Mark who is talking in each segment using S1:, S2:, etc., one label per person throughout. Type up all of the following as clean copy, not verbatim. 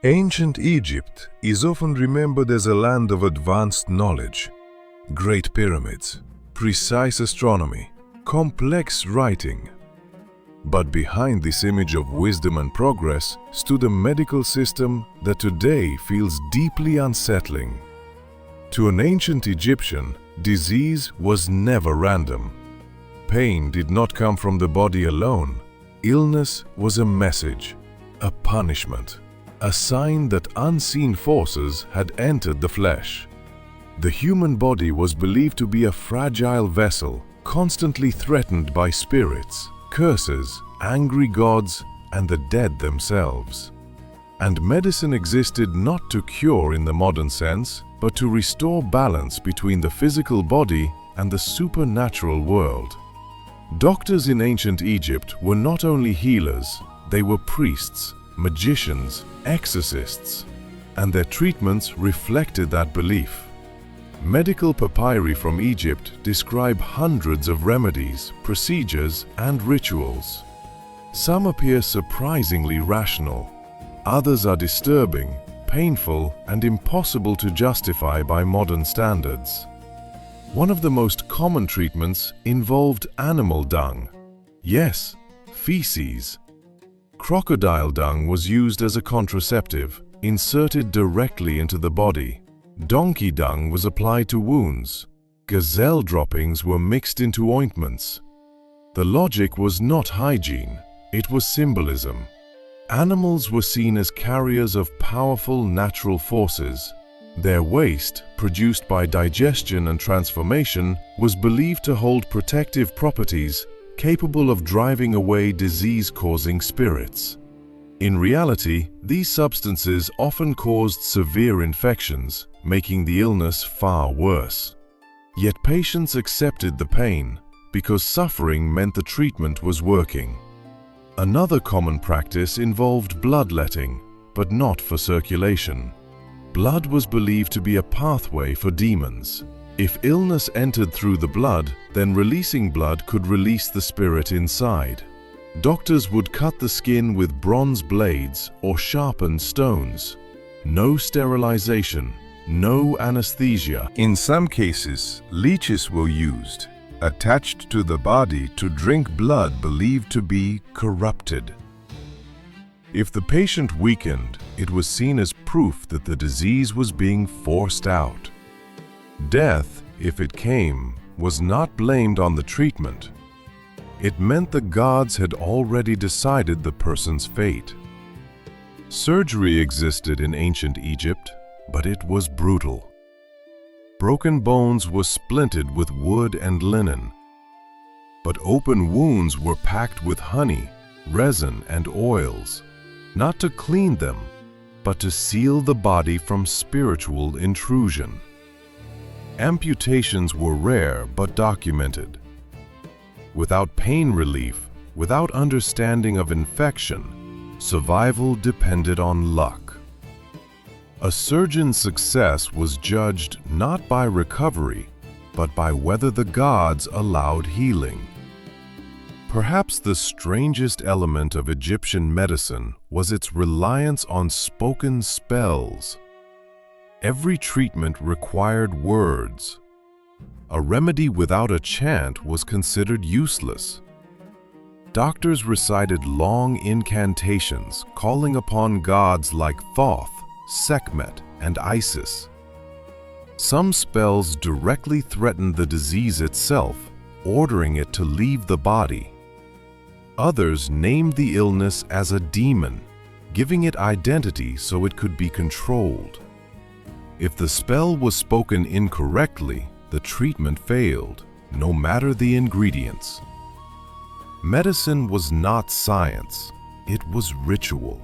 S1: Ancient Egypt is often remembered as a land of advanced knowledge. Great pyramids, precise astronomy, complex writing. But behind this image of wisdom and progress stood a medical system that today feels deeply unsettling. To an ancient Egyptian, disease was never random. Pain did not come from the body alone. Illness was a message, a punishment, a sign that unseen forces had entered the flesh. The human body was believed to be a fragile vessel, constantly threatened by spirits, curses, angry gods, and the dead themselves. And medicine existed not to cure in the modern sense, but to restore balance between the physical body and the supernatural world. Doctors in ancient Egypt were not only healers, they were priests, magicians, exorcists, and their treatments reflected that belief. Medical papyri from Egypt describe hundreds of remedies, procedures, and rituals. Some appear surprisingly rational. Others are disturbing, painful, and impossible to justify by modern standards. One of the most common treatments involved animal dung. Yes, feces. Crocodile dung was used as a contraceptive, inserted directly into the body. Donkey dung was applied to wounds. Gazelle droppings were mixed into ointments. The logic was not hygiene, it was symbolism. Animals were seen as carriers of powerful natural forces. Their waste, produced by digestion and transformation, was believed to hold protective properties capable of driving away disease-causing spirits. In reality, these substances often caused severe infections, making the illness far worse. Yet patients accepted the pain because suffering meant the treatment was working. Another common practice involved bloodletting, but not for circulation. Blood was believed to be a pathway for demons. If illness entered through the blood, then releasing blood could release the spirit inside. Doctors would cut the skin with bronze blades or sharpened stones. No sterilization, no anesthesia.
S2: In some cases, leeches were used, attached to the body to drink blood believed to be corrupted.
S1: If the patient weakened, it was seen as proof that the disease was being forced out. Death, if it came, was not blamed on the treatment. It meant the gods had already decided the person's fate. Surgery existed in ancient Egypt, but it was brutal. Broken bones were splinted with wood and linen. But open wounds were packed with honey, resin, and oils, not to clean them, but to seal the body from spiritual intrusion. Amputations were rare but documented. Without pain relief, without understanding of infection, survival depended on luck. A surgeon's success was judged not by recovery, but by whether the gods allowed healing. Perhaps the strangest element of Egyptian medicine was its reliance on spoken spells. Every treatment required words. A remedy without a chant was considered useless. Doctors recited long incantations, calling upon gods like Thoth, Sekhmet, and Isis. Some spells directly threatened the disease itself, ordering it to leave the body. Others named the illness as a demon, giving it identity so it could be controlled. If the spell was spoken incorrectly, the treatment failed, no matter the ingredients. Medicine was not science, it was ritual.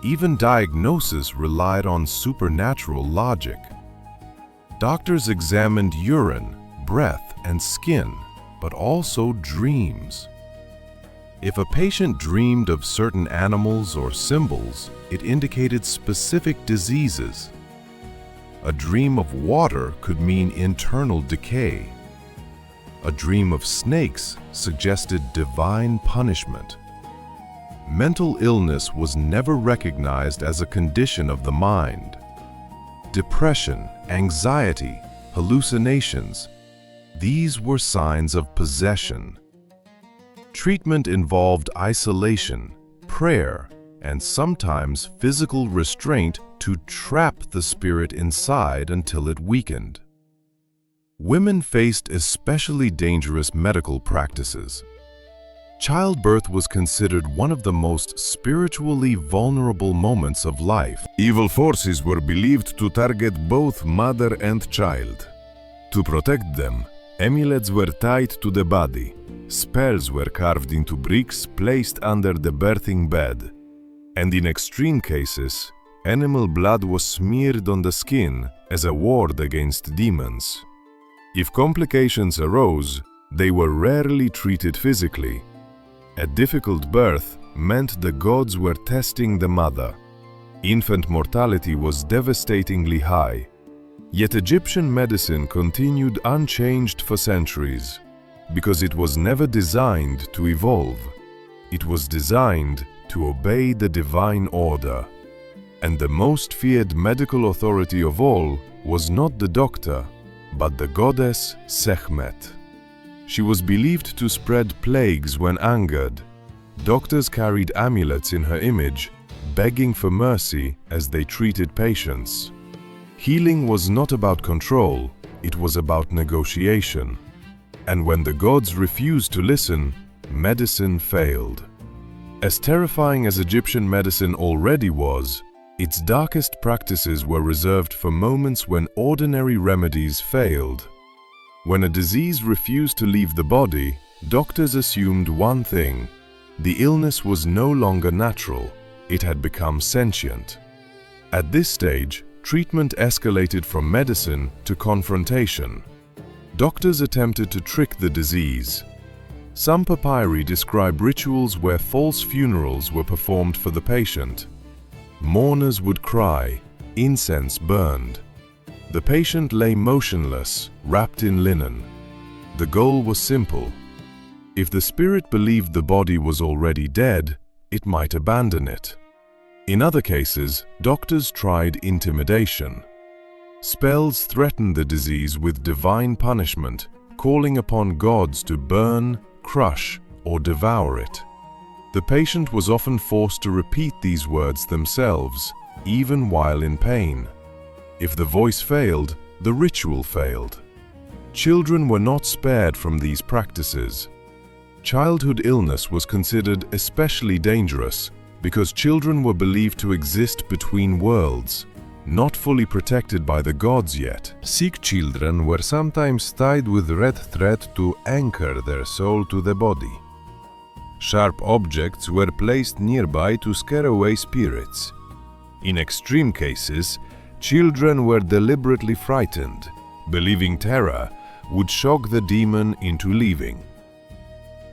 S1: Even diagnosis relied on supernatural logic. Doctors examined urine, breath, and skin, but also dreams. If a patient dreamed of certain animals or symbols, it indicated specific diseases. A dream of water could mean internal decay. A dream of snakes suggested divine punishment.
S2: mental illness was never recognized as a condition of the mind. Depression, anxiety, hallucinations, these were signs of possession. Treatment involved isolation, prayer, and sometimes physical restraint to trap the spirit inside until it weakened. Women faced especially dangerous medical practices. Childbirth was considered one of the most spiritually vulnerable moments of life.
S1: Evil forces were believed to target both mother and child. To protect them, amulets were tied to the body. Spells were carved into bricks placed under the birthing bed. And in extreme cases, animal blood was smeared on the skin as a ward against demons. If complications arose, they were rarely treated physically. A difficult birth meant the gods were testing the mother. Infant mortality was devastatingly high. Yet Egyptian medicine continued unchanged for centuries, because it was never designed to evolve. It was designed to obey the divine order. And the most feared medical authority of all was not the doctor, but the goddess Sekhmet. She was believed to spread plagues when angered. Doctors carried amulets in her image, begging for mercy as they treated patients. Healing was not about control, it was about negotiation. And when the gods refused to listen, medicine failed. As terrifying as Egyptian medicine already was, its darkest practices were reserved for moments when ordinary remedies failed. When a disease refused to leave the body, doctors assumed one thing: the illness was no longer natural, it had become sentient. At this stage, treatment escalated from medicine to confrontation. Doctors attempted to trick the disease. Some papyri describe rituals where false funerals were performed for the patient. Mourners would cry, incense burned. The patient lay motionless, wrapped in linen. The goal was simple. If the spirit believed the body was already dead, it might abandon it. In other cases, doctors tried intimidation. Spells threatened the disease with divine punishment, calling upon gods to burn, crush, or devour it. The patient was often forced to repeat these words themselves, even while in pain. If the voice failed, the ritual failed. Children were not spared from these practices. Childhood illness was considered especially dangerous because children were believed to exist between worlds, not fully protected by the gods yet. Sick children were sometimes tied with red thread to anchor their soul to the body. Sharp objects were placed nearby to scare away spirits. In extreme cases, children were deliberately frightened, believing terror would shock the demon into leaving.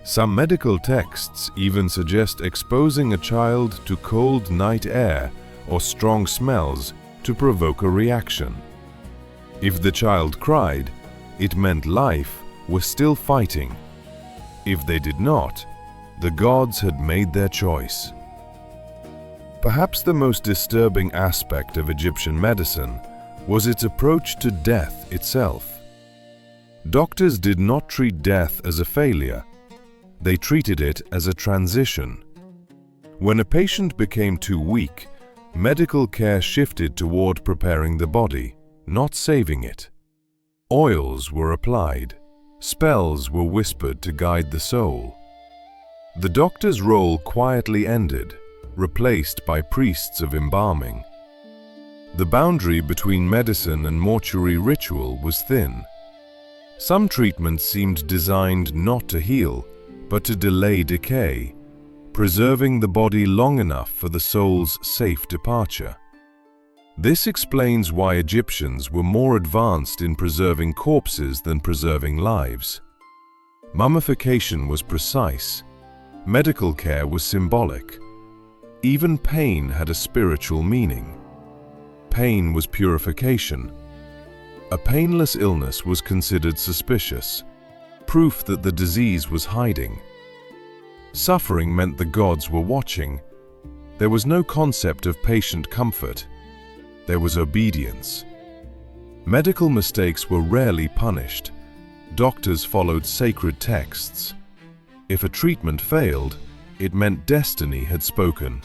S1: Some medical texts even suggest exposing a child to cold night air or strong smells to provoke a reaction. If the child cried, it meant life was still fighting. If they did not, the gods had made their choice. Perhaps the most disturbing aspect of Egyptian medicine was its approach to death itself. Doctors did not treat death as a failure. They treated it as a transition. When a patient became too weak, medical care shifted toward preparing the body, not saving it. Oils were applied. Spells were whispered to guide the soul. The doctor's role quietly ended, replaced by priests of embalming. The boundary between medicine and mortuary ritual was thin. Some treatments seemed designed not to heal, but to delay decay, preserving the body long enough for the soul's safe departure. This explains why Egyptians were more advanced in preserving corpses than preserving lives. Mummification was precise. Medical care was symbolic. Even pain had a spiritual meaning. Pain was purification. A painless illness was considered suspicious, proof that the disease was hiding.
S2: Suffering meant the gods were watching. There was no concept of patient comfort. There was obedience. Medical mistakes were rarely punished. Doctors followed sacred texts. If a treatment failed, it meant destiny had spoken.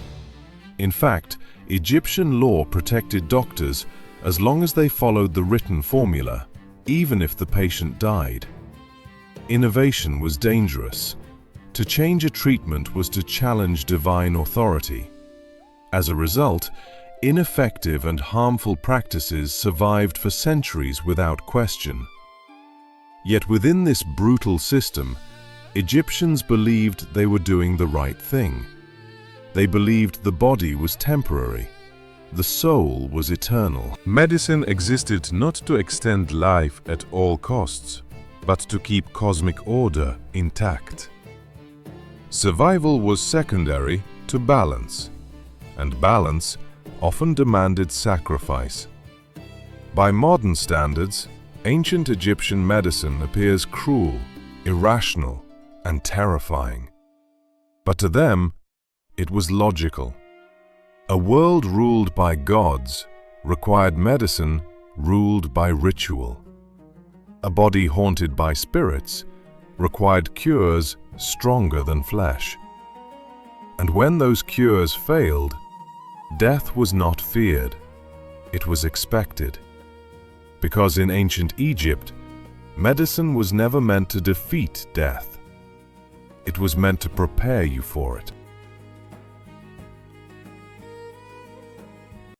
S2: In fact, Egyptian law protected doctors as long as they followed the written formula, even if the patient died. Innovation was dangerous. To change a treatment was to challenge divine authority. As a result, ineffective and harmful practices survived for centuries without question. Yet within this brutal system, Egyptians believed they were doing the right thing. They believed the body was temporary, the soul was eternal.
S1: Medicine existed not to extend life at all costs, but to keep cosmic order intact. Survival was secondary to balance, and balance often demanded sacrifice. By modern standards, ancient Egyptian medicine appears cruel, irrational, and terrifying. But to them, it was logical. A world ruled by gods required medicine ruled by ritual. A body haunted by spirits required cures stronger than flesh. And when those cures failed, death was not feared, it was expected. Because in ancient Egypt, medicine was never meant to defeat death. It was meant to prepare you for it.